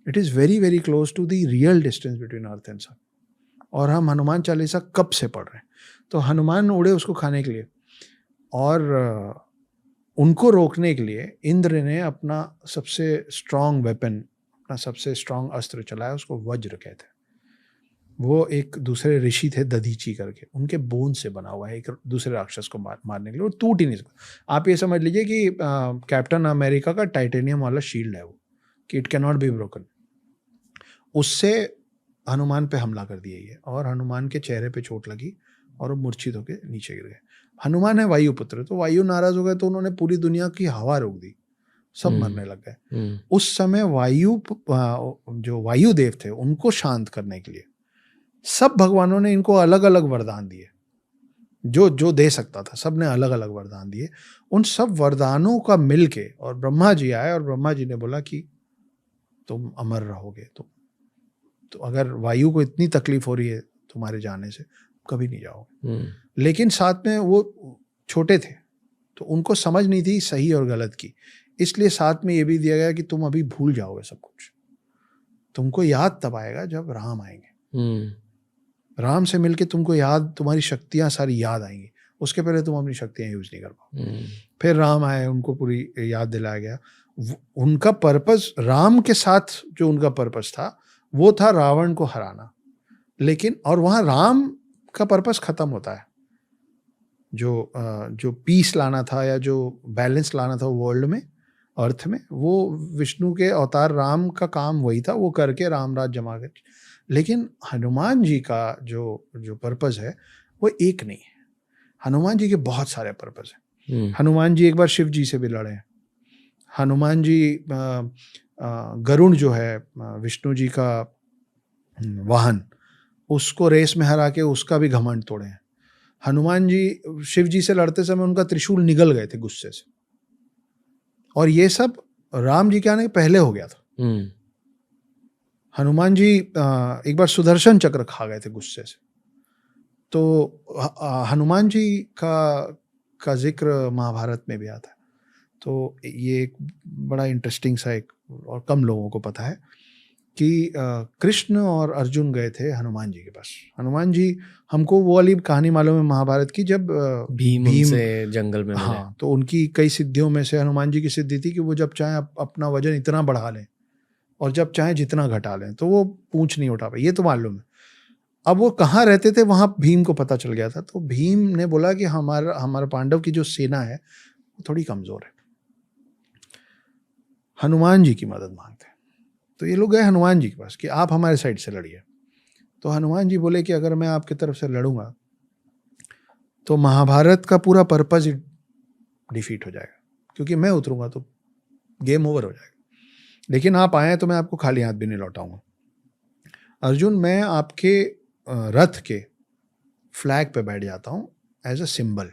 it is very very close to the real distance between earth and sun. और हम हनुमान चालीसा कब से पढ़ रहे हैं? तो हनुमान उड़े उसको खाने के लिए, और उनको रोकने के लिए इंद्र ने अपना सबसे स्ट्रांग वेपन, अपना सबसे स्ट्रांग अस्त्र चलाया, उसको वज्र कहते हैं। वो एक दूसरे ऋषि थे दधीची करके, उनके बोन से बना हुआ है, एक दूसरे राक्षस को मारने के लिए, और टूट ही नहीं सकता। आप ये समझ लीजिए कि कैप्टन अमेरिका का टाइटेनियम वाला शील्ड है वो, कि it can not be broken. उससे हनुमान पे हमला कर दिया ये, और हनुमान के चेहरे पे चोट लगी और वो मूर्छित होकर नीचे गिर गए। हनुमान है वायुपुत्र, तो वायु नाराज हो गए तो उन्होंने पूरी दुनिया की हवा रोक दी, सब मरने लग गए। उस समय जो वायुदेव थे उनको शांत करने के लिए सब भगवानों ने इनको अलग अलग वरदान दिए, जो जो दे सकता था सब ने अलग अलग वरदान दिए। उन सब वरदानों का मिलके, और ब्रह्मा जी आए और ब्रह्मा जी ने बोला कि तुम अमर रहोगे, तो अगर वायु को इतनी तकलीफ हो रही है तुम्हारे जाने से, कभी नहीं जाओगे। लेकिन साथ में वो छोटे थे तो उनको समझ नहीं थी सही और गलत की, इसलिए साथ में ये भी दिया गया कि तुम अभी भूल जाओगे सब कुछ, तुमको याद तब आएगा जब राम आएंगे। राम से मिलके तुमको याद, तुम्हारी शक्तियां सारी याद आएंगी, उसके पहले तुम अपनी शक्तियां यूज नहीं कर पाओ। फिर राम आए, उनको पूरी याद दिलाया गया। उनका पर्पस, राम के साथ जो उनका पर्पस था वो था रावण को हराना। लेकिन और वहाँ राम का पर्पस खत्म होता है, जो पीस लाना था या जो बैलेंस लाना था वर्ल्ड में, अर्थ में, वो विष्णु के अवतार राम का काम वही था, वो करके रामराज जमा कर। लेकिन हनुमान जी का जो पर्पस है वो एक नहीं है, हनुमान जी के बहुत सारे पर्पस हैं। हनुमान जी एक बार शिव जी से भी लड़े हैं। हनुमान जी गरुड़ जो है विष्णु जी का वाहन, उसको रेस में हरा के उसका भी घमंड तोड़े हैं। हनुमान जी शिव जी से लड़ते समय उनका त्रिशूल निगल गए थे गुस्से से, और ये सब राम जी के आने पहले हो गया था। हनुमान जी एक बार सुदर्शन चक्र खा गए थे गुस्से से। तो हनुमान जी का जिक्र महाभारत में भी आता है। तो ये एक बड़ा इंटरेस्टिंग सा, एक और कम लोगों को पता है कि कृष्ण और अर्जुन गए थे हनुमान जी के पास। हनुमान जी, हमको वो वाली कहानी मालूम है महाभारत की, जब भीम से जंगल में मिले। हाँ, तो उनकी कई सिद्धियों में से हनुमान जी की सिद्धि थी कि वो जब चाहे अपना वजन इतना बढ़ा लें और जब चाहे जितना घटा लें, तो वो पूंछ नहीं उठा पाए, ये तो मालूम है। अब वो कहाँ रहते थे वहां भीम को पता चल गया था, तो भीम ने बोला कि हमारा पांडव की जो सेना है वो थोड़ी कमजोर है, हनुमान जी की मदद मांगते हैं। तो ये लोग गए हनुमान जी के पास कि आप हमारे साइड से लड़िए। तो हनुमान जी बोले कि अगर मैं आपकी तरफ से लड़ूंगा तो महाभारत का पूरा पर्पस डिफीट हो जाएगा, क्योंकि मैं उतरूंगा तो गेम ओवर हो जाएगा। लेकिन आप आए तो मैं आपको खाली हाथ भी नहीं लौटाऊंगा। अर्जुन, मैं आपके रथ के फ्लैग पे बैठ जाता हूं एज अ सिंबल।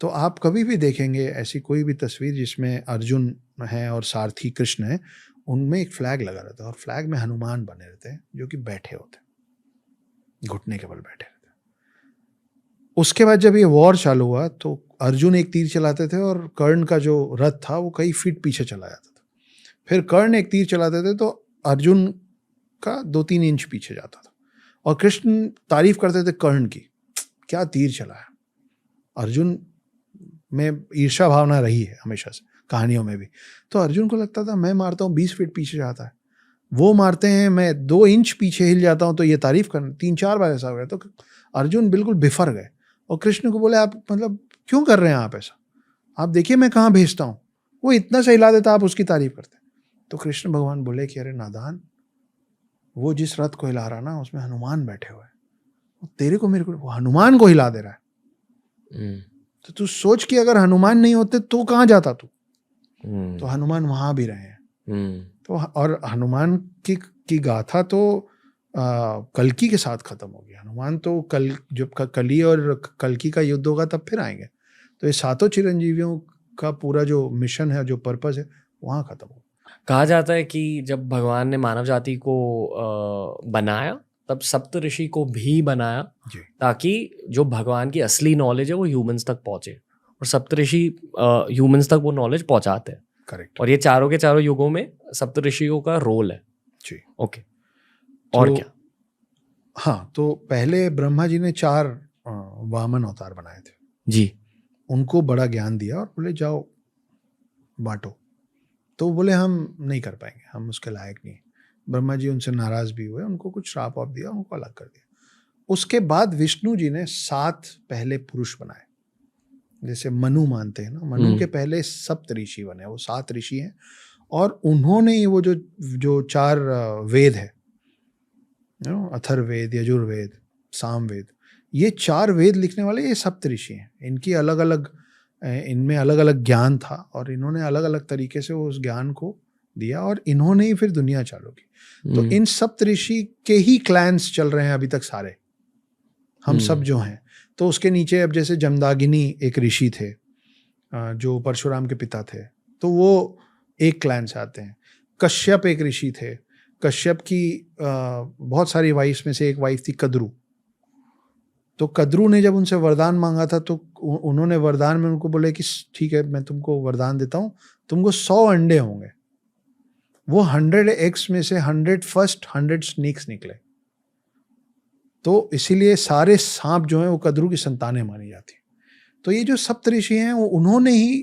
तो आप कभी भी देखेंगे ऐसी कोई भी तस्वीर जिसमें अर्जुन है और सारथी कृष्ण है, उनमें एक फ्लैग लगा रहता है, और फ्लैग में हनुमान बने रहते हैं जो कि बैठे होते हैं, घुटने के बल बैठे रहते हैं। उसके बाद जब ये वॉर चालू हुआ तो अर्जुन एक तीर चलाते थे और कर्ण का जो रथ था वो कई फीट पीछे चला जाता था। फिर कर्ण एक तीर चलाते थे तो अर्जुन का 2-3 इंच पीछे जाता था। और कृष्ण तारीफ करते थे कर्ण की क्या तीर चलाया। अर्जुन में ईर्ष्या भावना रही है हमेशा से, कहानियों में भी। तो अर्जुन को लगता था मैं मारता हूँ 20 फीट पीछे जाता है, वो मारते हैं मैं 2 इंच पीछे हिल जाता हूँ तो ये तारीफ करना। 3-4 बार ऐसा हो गया। तो अर्जुन बिल्कुल बिफर गए और कृष्ण को बोले आप मतलब क्यों कर रहे हैं आप ऐसा, आप देखिए मैं कहाँ भेजता हूँ, वो इतना सा हिला देता आप उसकी तारीफ करते। तो कृष्ण भगवान बोले कि अरे नादान, वो जिस रथ को हिला रहा ना उसमें हनुमान बैठे हुए हैं, तेरे को मेरे को वो हनुमान को हिला दे रहा है। तो तू सोच कि अगर हनुमान नहीं होते तो कहाँ जाता तू। तो हनुमान वहां भी रहे हैं। तो और हनुमान की गाथा तो कल्कि के साथ खत्म होगी। हनुमान तो जब कली और कल्कि का युद्ध होगा तब फिर आएंगे। तो ये 7 चिरंजीवियों का पूरा जो मिशन है, जो पर्पस है, वहाँ खत्म होगा। कहा जाता है कि जब भगवान ने मानव जाति को बनाया तब सप्त ऋषि को भी बनाया ताकि जो भगवान की असली नॉलेज है वो ह्यूमंस तक पहुंचे, और सप्त ऋषि ह्यूमंस तक वो नॉलेज पहुंचाते हैं। करेक्ट। और ये चारों के चारों युगों में सप्त ऋषियों का रोल है जी। ओके। और तो, क्या? हाँ, तो पहले ब्रह्मा जी ने 4 वामन अवतार बनाए थे जी। उनको बड़ा ज्ञान दिया और बोले जाओ बांटो। तो बोले हम नहीं कर पाएंगे, हम उसके लायक नहीं। ब्रह्मा जी उनसे नाराज भी हुए, उनको कुछ श्राप वाप दिया, उनको अलग कर दिया। उसके बाद विष्णु जी ने 7 पहले पुरुष बनाए, जैसे मनु मानते हैं ना, मनु के पहले सप्त ऋषि बने, वो 7 ऋषि हैं। और उन्होंने वो जो 4 वेद है, अथर्ववेद, यजुर्वेद, सामवेद, ये 4 वेद लिखने वाले ये सप्त ऋषि हैं। इनकी अलग अलग, इनमें अलग अलग ज्ञान था और इन्होंने अलग अलग तरीके से उस ज्ञान को दिया और इन्होंने ही फिर दुनिया चालू की। तो इन सप्त ऋषि के ही क्लैंस चल रहे हैं अभी तक सारे, हम सब जो हैं। तो उसके नीचे अब जैसे जमदागिनी एक ऋषि थे जो परशुराम के पिता थे, तो वो एक क्लैन से आते हैं। कश्यप एक ऋषि थे, कश्यप की बहुत सारी वाइफ्स में से एक वाइफ थी कद्रू। तो कद्रू ने जब उनसे वरदान मांगा था तो उन्होंने वरदान में उनको बोले कि ठीक है मैं तुमको वरदान देता हूँ, तुमको 100 अंडे होंगे। वो 100 एग्स में से 100 स्नेक्स निकले। तो इसीलिए सारे सांप जो हैं वो कद्रू की संतानें मानी जाती। तो ये जो सप्त ऋषि हैं वो उन्होंने ही,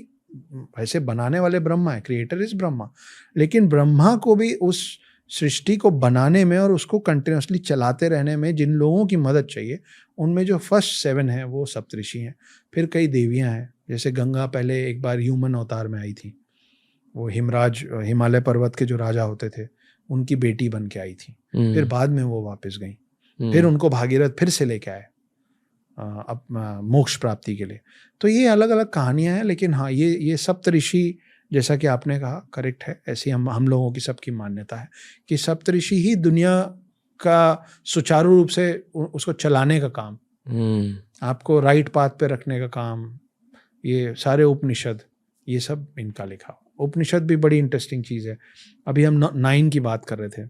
वैसे बनाने वाले ब्रह्मा है, क्रिएटर इज ब्रह्मा, लेकिन ब्रह्मा को भी उस सृष्टि को बनाने में और उसको कंटिन्यूसली चलाते रहने में जिन लोगों की मदद चाहिए, उनमें जो फर्स्ट 7 हैं वो सप्तऋषि हैं। फिर कई देवियां हैं, जैसे गंगा पहले एक बार ह्यूमन अवतार में आई थी, वो हिमराज, हिमालय पर्वत के जो राजा होते थे, उनकी बेटी बन के आई थी। फिर बाद में वो वापस गई, फिर उनको भागीरथ फिर से लेके आए अब मोक्ष प्राप्ति के लिए। तो ये अलग अलग कहानियां हैं, लेकिन हाँ ये सप्तऋषि जैसा कि आपने कहा करेक्ट है। ऐसी हम लोगों की सबकी मान्यता है कि सप्तऋषि ही दुनिया का सुचारू रूप से उसको चलाने का काम, आपको राइट पाथ पे रखने का काम, ये सारे उपनिषद, ये सब इनका लिखा। उपनिषद भी बड़ी इंटरेस्टिंग चीज़ है। अभी हम 9 की बात कर रहे थे,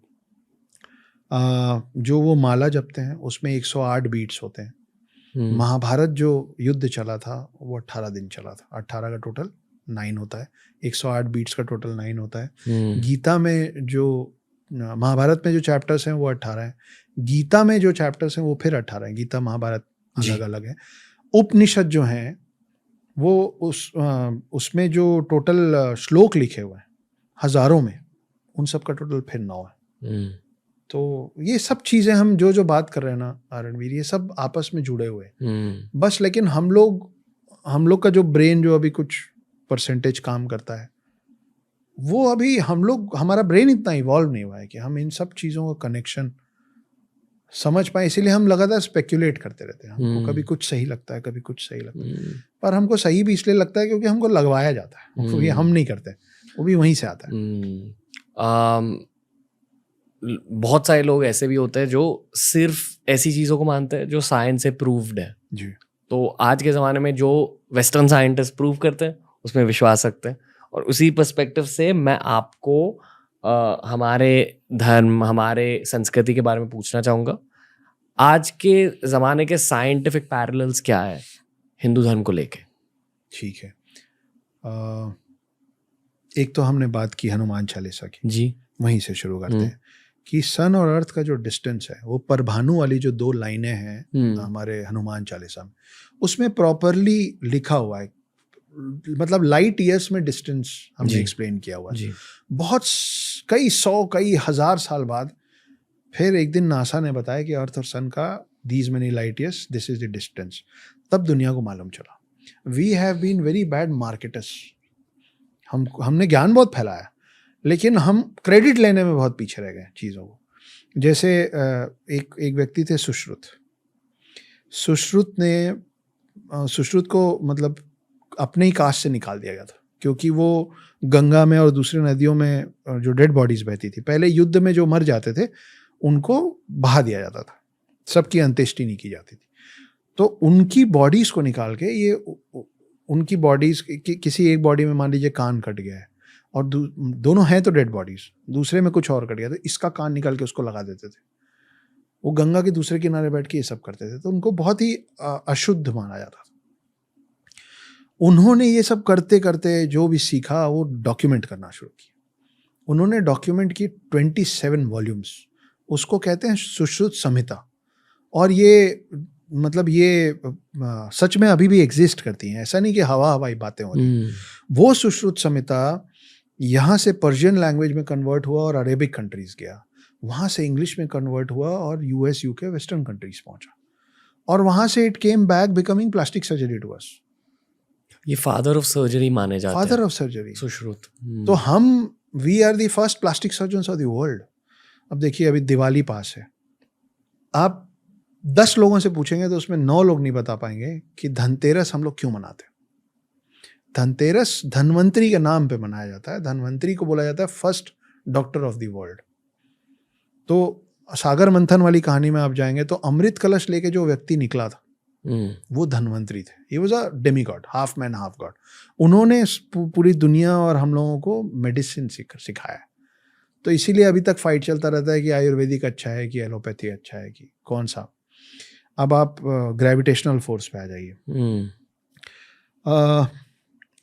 जो वो माला जपते हैं उसमें 108 बीट्स होते हैं। महाभारत जो युद्ध चला था वो 18 दिन चला था। 18 का टोटल 9 होता है, 108 बीट्स का टोटल 9 होता है। गीता में जो महाभारत में जो चैप्टर्स हैं वो 18 हैं, गीता में जो चैप्टर्स हैं वो फिर 18 हैं। गीता महाभारत अलग अलग है। उपनिषद जो हैं वो उसमें जो टोटल श्लोक लिखे हुए हैं हजारों में, उन सब का टोटल फिर 9 है। तो ये सब चीज़ें हम जो बात कर रहे हैं ना रणवीर, ये सब आपस में जुड़े हुए हैं बस। लेकिन हम लोग का जो ब्रेन जो अभी कुछ परसेंटेज काम करता है, वो अभी हमारा ब्रेन इतना इवॉल्व नहीं हुआ है कि हम इन सब चीज़ों का कनेक्शन समझ पाए। इसीलिए हम लगातार स्पेक्युलेट करते रहते हैं। हमको कभी कुछ सही लगता है, कभी कुछ सही लगता है, पर हमको सही भी इसलिए लगता है क्योंकि हमको लगवाया जाता है। वो भी हम नहीं करते, वो भी वहीं से आता है। बहुत सारे लोग ऐसे भी होते हैं जो सिर्फ ऐसी चीज़ों को मानते हैं जो साइंस से प्रूव्ड है जी। तो आज के ज़माने में जो वेस्टर्न साइंटिस्ट प्रूव करते हैं उसमें विश्वास रखते हैं। और उसी पर्सपेक्टिव से मैं आपको हमारे धर्म, हमारे संस्कृति के बारे में पूछना चाहूँगा। आज के ज़माने के साइंटिफिक पैरेलल्स क्या है हिंदू धर्म को लेके? ठीक है, एक तो हमने बात की हनुमान चालीसा की, जी, वहीं से शुरू करते हैं कि सन और अर्थ का जो डिस्टेंस है वो परभानु वाली जो 2 लाइनें हैं हमारे हनुमान चालीसा में, उसमें प्रॉपरली लिखा हुआ है, मतलब लाइट ईयर्स में डिस्टेंस हमने एक्सप्लेन किया हुआ है। बहुत कई 100 कई हजार साल बाद फिर एक दिन नासा ने बताया कि अर्थ और सन का these many light years, this is the distance. तब दुनिया को मालूम चला। We have been very bad marketers. हमने ज्ञान बहुत फैलाया, लेकिन हम क्रेडिट लेने में बहुत पीछे रह गए चीज़ों को। जैसे एक व्यक्ति थे सुश्रुत को मतलब अपने ही कास्ट से निकाल दिया गया था, क्योंकि वो गंगा में और दूसरी नदियों में जो डेड बॉडीज बहती थी, पहले युद्ध में जो मर जाते थे उनको बहा दिया जाता था, सबकी अंत्येष्टि नहीं की जाती थी। तो उनकी बॉडीज को निकाल के ये उनकी बॉडीज किसी एक बॉडी में मान लीजिए कान कट गया है और दोनों हैं तो डेड बॉडीज, दूसरे में कुछ और कट गया, तो इसका कान निकाल के उसको लगा देते थे। वो गंगा के दूसरे किनारे बैठ के ये सब करते थे, तो उनको बहुत ही अशुद्ध माना जाता था। उन्होंने ये सब करते करते जो भी सीखा वो डॉक्यूमेंट करना शुरू किया। उन्होंने डॉक्यूमेंट की 27 वॉल्यूम्स, उसको कहते हैं सुश्रुत संहिता। और ये मतलब ये सच में अभी भी एग्जिस्ट करती हैं, ऐसा नहीं कि हवाई बातें हो रही। वो सुश्रुत संहिता यहाँ से पर्शियन लैंग्वेज में कन्वर्ट हुआ और अरेबिक कंट्रीज गया, वहाँ से इंग्लिश में कन्वर्ट हुआ और यूएस यूके वेस्टर्न कंट्रीज पहुँचा, और वहाँ से it came back becoming plastic surgery to us. ये फादर ऑफ सर्जरी माने जाते हैं, फादर ऑफ सर्जरी सुश्रुत। तो हम we are the first plastic surgeons of the world. अब देखिए, अभी दिवाली पास है, आप 10 लोगों से पूछेंगे तो उसमें 9 लोग नहीं बता पाएंगे कि धनतेरस हम लोग क्यों मनाते हैं। धनतेरस धनवंतरी के नाम पे मनाया जाता है। धनवंतरी को बोला जाता है first doctor of the world. तो सागर मंथन वाली कहानी में आप जाएंगे तो अमृत कलश लेके जो व्यक्ति निकला था वो धनवंतरी थे। He was a Demi God, half man half God. उन्होंने पूरी दुनिया और हम लोगों को मेडिसिन सिखाया। तो इसीलिए अभी तक फाइट चलता रहता है कि आयुर्वेदिक अच्छा है कि एलोपैथी अच्छा है कि कौन सा। अब आप ग्रेविटेशनल फोर्स पे आ जाइए।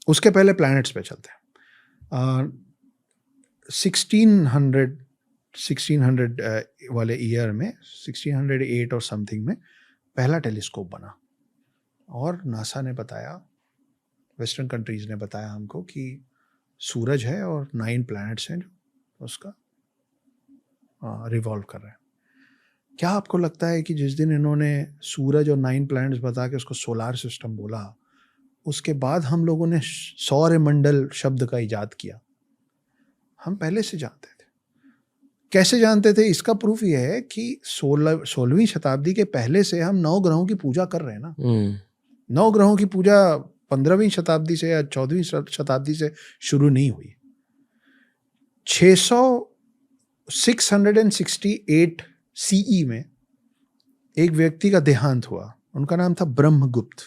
उसके पहले प्लैनेट्स पे चलते हैं। 1600 वाले ईयर में, 1608 और समथिंग में पहला टेलीस्कोप बना, और नासा ने बताया, वेस्टर्न कंट्रीज ने बताया हमको कि सूरज है और 9 प्लैनेट्स हैं जो उसका रिवॉल्व कर रहे हैं। क्या आपको लगता है कि जिस दिन इन्होंने सूरज और 9 प्लैनेट्स बता के उसको सोलार सिस्टम बोला, उसके बाद हम लोगों ने सौरमंडल शब्द का इजाद किया? हम पहले से जानते थे। कैसे जानते थे? इसका प्रूफ ये है कि 16वीं शताब्दी के पहले से हम 9 ग्रहों की पूजा कर रहे हैं ना। 9 ग्रहों की पूजा 15वीं शताब्दी से या 14वीं शताब्दी से शुरू नहीं हुई। 668 सीई में एक व्यक्ति का देहांत हुआ, उनका नाम था ब्रह्मगुप्त।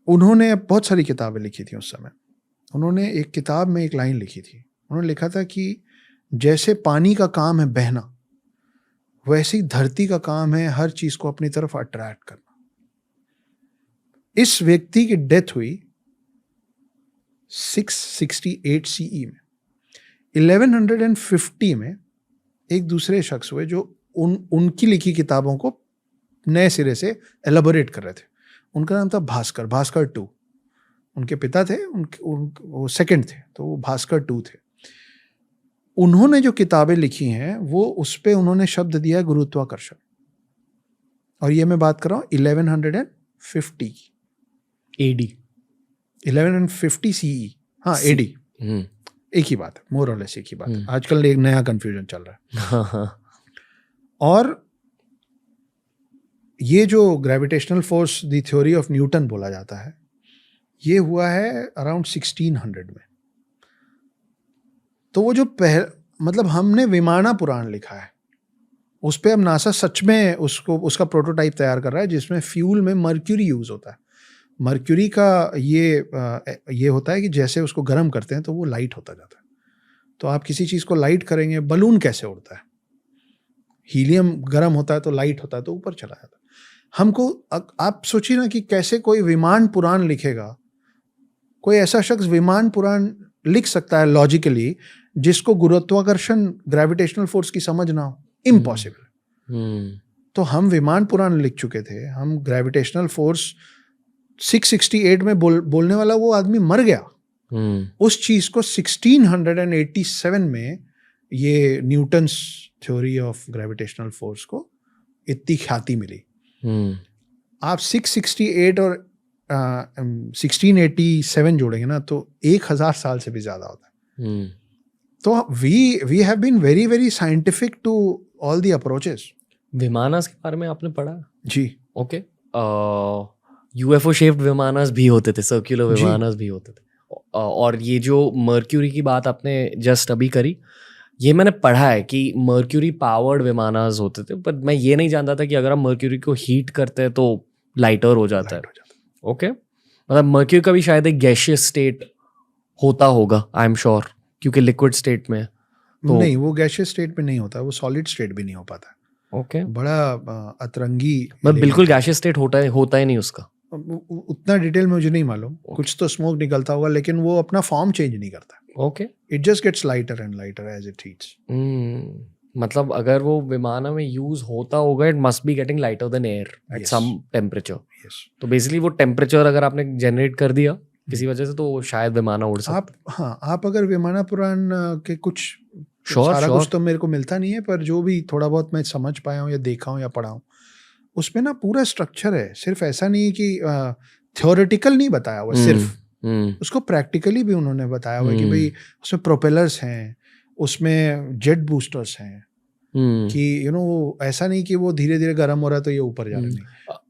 उन्होंने बहुत सारी किताबें लिखी थी उस समय। उन्होंने एक किताब में एक लाइन लिखी थी, उन्होंने लिखा था कि जैसे पानी का काम है बहना, वैसे ही धरती का काम है हर चीज को अपनी तरफ अट्रैक्ट करना। इस व्यक्ति की डेथ हुई 668 सीई में। 1150 में एक दूसरे शख्स हुए जो उनकी लिखी किताबों को नए सिरे से एलाबोरेट कर रहे थे। उनका नाम था भास्कर, भास्कर 2। उनके पिता थे, वो सेकंड थे, तो वो भास्कर 2 थे। उन्होंने जो किताबें लिखी हैं वो उस पे उन्होंने शब्द दिया है गुरुत्वाकर्षण। और ये मैं बात कर रहा हूँ 1150 की, एडी 1150 सीई। हाँ, एडी एक ही बात है, मोर और लेस एक ही बात है। आजकल एक नया कंफ्यूजन चल रहा है। और ये जो gravitational force the theory of Newton बोला जाता है, ये हुआ है अराउंड 1600 में। तो वो जो मतलब हमने विमाना पुराण लिखा है, उस पे अब नासा सच में उसका प्रोटोटाइप तैयार कर रहा है, जिसमें फ्यूल में मर्क्यूरी यूज होता है। मर्क्यूरी का ये होता है कि जैसे उसको गर्म करते हैं तो वो लाइट होता जाता है। तो आप किसी चीज़ को लाइट करेंगे, बलून कैसे उड़ता है? हीलियम गर्म होता है तो लाइट होता है, तो ऊपर चला जाता है। हमको आप सोचिए ना कि कैसे कोई विमान पुराण लिखेगा, कोई ऐसा शख्स विमान पुराण लिख सकता है लॉजिकली जिसको गुरुत्वाकर्षण ग्रेविटेशनल फोर्स की समझ ना हो? इम्पॉसिबल। तो हम विमान पुराण लिख चुके थे, हम ग्रेविटेशनल फोर्स 668 में बोलने वाला वो आदमी मर गया। उस चीज को 1687 में ये Newton's theory of gravitational force को इतनी ख्याति मिली। आप 668 और 1687 जोड़ेंगे ना तो 1000 साल से भी ज्यादा होता है। तो we have been very very scientific to all the approaches. Vimanas के बारे में आपने पढ़ा? जी। ओके। यूएफओ शेप्ड विमानस भी होते थे, सर्कुलर विमानस भी होते थे। और ये जो मर्क्यूरी की बात आपने जस्ट अभी करी, ये मैंने पढ़ा है कि मर्क्यूरी पावर्ड विमानस होते थे, पर मैं ये नहीं जानता था कि अगर हम मर्क्यूरी को हीट करते हैं तो लाइटर हो जाता है। ओके, मतलब मर्क्यूरी का भी शायद एक गैशियस स्टेट होता होगा, आई एम श्योर, क्योंकि लिक्विड स्टेट में तो नहीं, वो गैशियस स्टेट में नहीं होता, वो सॉलिड स्टेट भी नहीं हो पाता। ओके, बड़ा अतरंगी, मतलब बिल्कुल गैशियस स्टेट होता ही नहीं उसका। उतना डिटेल में मुझे नहीं मालूम। कुछ तो स्मोक निकलता होगा, लेकिन वो अपना फॉर्म चेंज नहीं करता। Okay, it just gets lighter and lighter as it heats. मतलब अगर वो विमान में यूज होता होगा, it must be getting lighter then air at some temperature. तो बेसिकली वो टेम्परेचर अगर आपने जनरेट कर दिया किसी वजह से, तो शायद विमाना उड़ सकता। आप अगर विमाना पुराण के कुछ सारा कुछ तो मेरे को मिलता नहीं है, पर जो भी थोड़ा बहुत मैं समझ पाया हूँ या देखा हूँ या पढ़ा हूँ, उसमें ना पूरा स्ट्रक्चर है। सिर्फ ऐसा नहीं है कि थ्योरेटिकल नहीं बताया हुआ, सिर्फ उसको प्रैक्टिकली भी उन्होंने बताया हुआ कि भाई उसमें प्रोपेलर्स हैं, उसमें जेट बूस्टर्स हैं, कि ऐसा नहीं कि वो धीरे धीरे गर्म हो रहा है तो ये ऊपर जा रहा नहीं,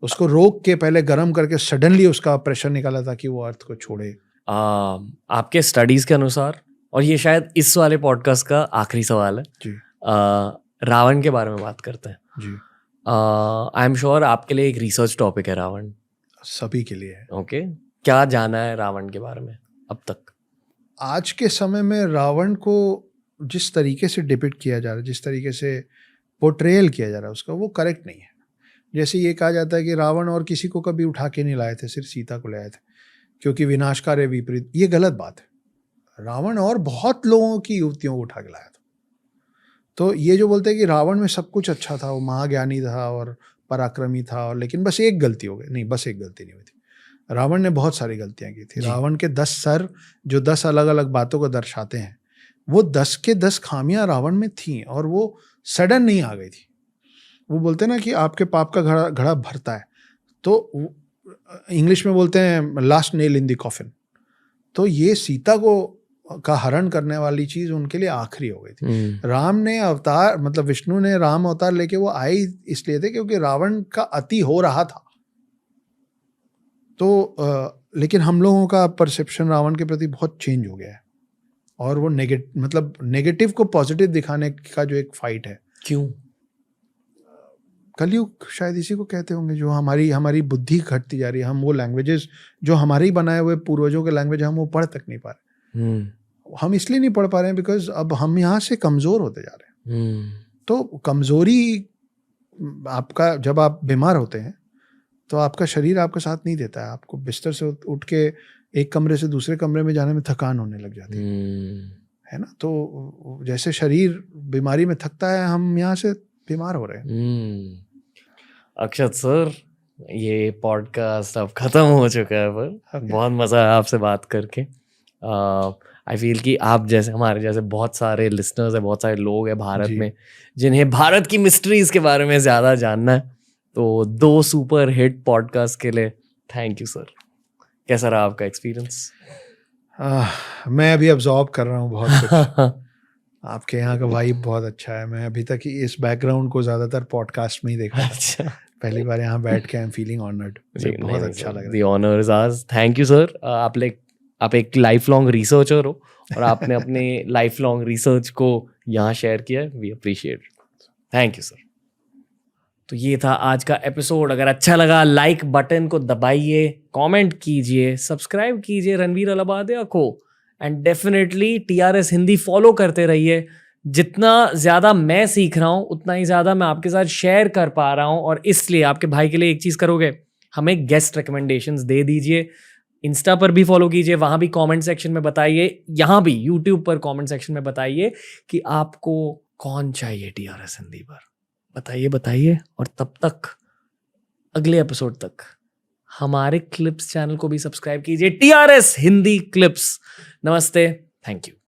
उसको रोक के पहले गर्म करके सडनली उसका प्रेशर निकाला ताकि वो अर्थ को छोड़े। आपके स्टडीज के अनुसार, और ये शायद इस वाले पॉडकास्ट का आखिरी सवाल है जी, रावण के बारे में बात करते हैं जी। आई एम श्योर आपके लिए एक रिसर्च टॉपिक है रावण। सभी के लिए है। ओके, क्या जाना है रावण के बारे में अब तक? आज के समय में रावण को जिस तरीके से डिपिक्ट किया जा रहा है, जिस तरीके से पोर्ट्रेयल किया जा रहा है उसका, वो करेक्ट नहीं है। जैसे ये कहा जाता है कि रावण और किसी को कभी उठा के नहीं लाए थे, सिर्फ सीता को ले आए थे क्योंकि विनाशकारी विपरीत। ये गलत बात है। रावण और बहुत लोगों की युवतियों को उठा के लाया था। तो ये जो बोलते हैं कि रावण में सब कुछ अच्छा था, वो महाज्ञानी था और पराक्रमी था, और लेकिन बस एक गलती हो गई, नहीं, बस एक गलती नहीं हुई थी। रावण ने बहुत सारी गलतियां की थी। रावण के 10 सर जो 10 अलग अलग बातों को दर्शाते हैं, वो 10 के 10 खामियां रावण में थी, और वो सडन नहीं आ गई थी। वो बोलते हैं ना कि आपके पाप का घड़ा भरता है, तो इंग्लिश में बोलते हैं last nail in the coffin. तो ये सीता का हरण करने वाली चीज उनके लिए आखिरी हो गई थी। राम ने अवतार, मतलब विष्णु ने राम अवतार लेके वो आए इसलिए थे क्योंकि रावण का अति हो रहा था। तो लेकिन हम लोगों का परसेप्शन रावण के प्रति बहुत चेंज हो गया है, और वो नेगेटिव को पॉजिटिव दिखाने का जो एक फाइट है। क्यों? कलयुग शायद इसी को कहते होंगे, जो हमारी बुद्धि घटती जा रही है। हम वो लैंग्वेजेस जो हमारे ही बनाए हुए पूर्वजों के लैंग्वेज, हम वो पढ़ तक नहीं पा रहे। हम इसलिए नहीं पढ़ पा रहे हैं बिकॉज अब हम यहाँ से कमजोर होते जा रहे हैं। तो कमजोरी आपका, जब आप बीमार होते हैं तो आपका शरीर आपका साथ नहीं देता है। आपको बिस्तर से उठ के एक कमरे से दूसरे कमरे में जाने में थकान होने लग जाती है ना। तो जैसे शरीर बीमारी में थकता है, हम यहाँ से बीमार हो रहे हैं। अक्षत सर, ये पॉडकास्ट अब खत्म हो चुका है, पर बहुत मजा आया आपसे बात करके। आई फील कि आप जैसे, हमारे जैसे बहुत सारे लिसनर्स हैं, बहुत सारे लोग हैं भारत में जिन्हें भारत की मिस्ट्रीज के बारे में ज़्यादा जानना है। तो 2 सुपर हिट पॉडकास्ट के लिए थैंक यू सर। कैसा रहा आपका एक्सपीरियंस? मैं अभी अब्जॉर्ब कर रहा हूँ बहुत कुछ। आपके यहाँ का वाइब बहुत अच्छा है। मैं अभी तक इस बैकग्राउंड को ज़्यादातर पॉडकास्ट में ही देखा। अच्छा, पहली बार यहाँ बैठ के आई एम फीलिंग ऑनर्ड। बहुत अच्छा लग रहा है। The honour is ours. Thank you sir. आप एक लाइफ लॉन्ग रिसर्चर हो और आपने अपने लाइफ लॉन्ग रिसर्च को यहाँ शेयर किया है। We appreciate. Thank you sir. तो ये था आज का एपिसोड। अगर अच्छा लगा, लाइक बटन को दबाइए, कमेंट कीजिए, सब्सक्राइब कीजिए रणवीर अलाहाबादिया को, and definitely TRS Hindi follow करते रहिए। जितना ज़्यादा मैं सीख रहा हूँ, उतना ही ज़्यादा मैं आपके साथ शेयर कर पा रहा हूँ, और इसलिए आपके भाई के लिए एक चीज़ करोगे, हमें गेस्ट रिकमेंडेशंस दे दीजिए। इंस्टा पर भी फॉलो कीजिए, वहां भी कमेंट सेक्शन में बताइए, यहाँ भी यूट्यूब पर कमेंट सेक्शन में बताइए कि आपको कौन चाहिए टीआरएस हिंदी पर। बताइए। और तब तक अगले एपिसोड तक हमारे क्लिप्स चैनल को भी सब्सक्राइब कीजिए, टीआरएस हिंदी क्लिप्स। नमस्ते, थैंक यू।